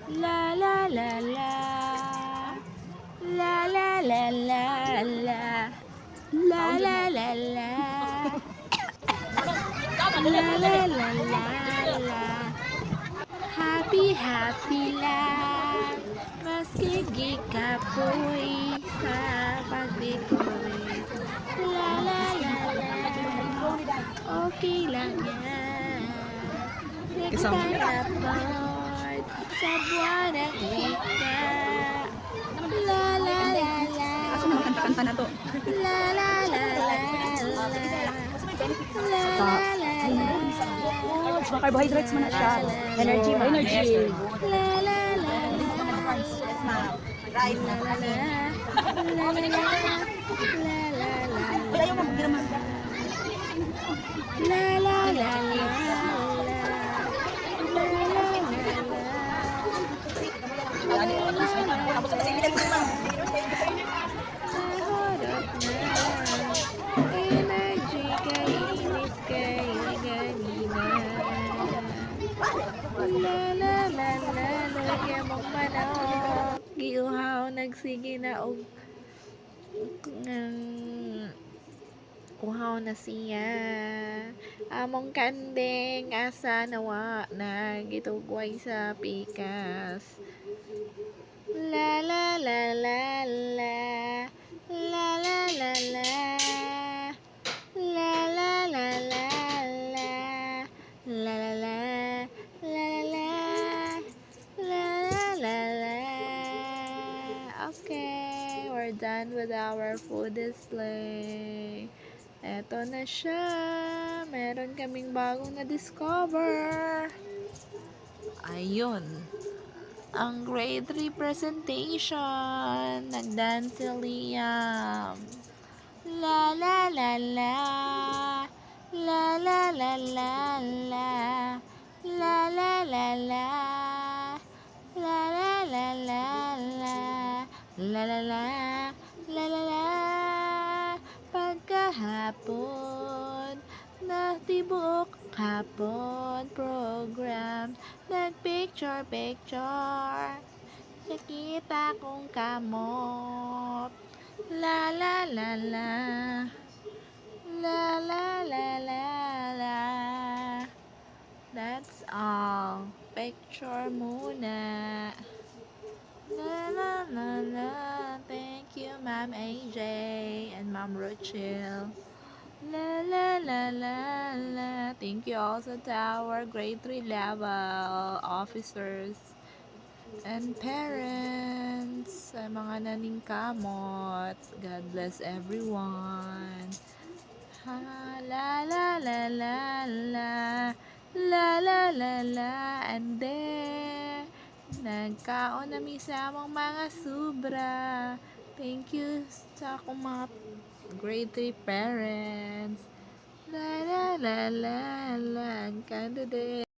La la la la. La la la la la. La la la la. La la la la la. Happy happy lang. Maski gikapoy sa pag-decorate. La la la la. Okay lang yan. Next time apart sa buwan ng wika. La la la la. Kanta na to. La la la la la. La la la la. Mga carbohydrates mo na siya. Energy mo. Energy. La la la la. Rice. La la la. La la la. La la la. Ayaw mo, hindi naman. La la la la. Tapos kasi bilang mo naman. Energy kay init kay ganina. La la la la, lalagyan mong manok. Giuhaw nagsige na og uhaw na siya. Among kandeng asa nawa na gitugway sa pikas. La la la la la. La la la la. La la la la la. La la la. La la la. La la la la. Okay, we're done with our food display. Eto na siya. Meron kaming bagong na-discover. Ayun. Ang grade 3 presentation. Nag-dance si Liam. La la la la. La la la la la. La la la la. La la la la la. La la la. La la la. Pagkahapon, natibok hapon program, nagpicture-picture, nakita kong kamot. La la la la. La la la la la. That's all. Picture muna. La la la la. Thank you, Ma'am AJ and Ma'am Rochelle. La la la la la. Thank you also to our grade 3 level officers and parents sa mga naningkamot. God bless everyone. Ha, la la la la la. La la la la. And then nagkaon na mi sa among mga sobra. Thank you sa akong mga grade 3 parents. La la la la la. Ang candidate.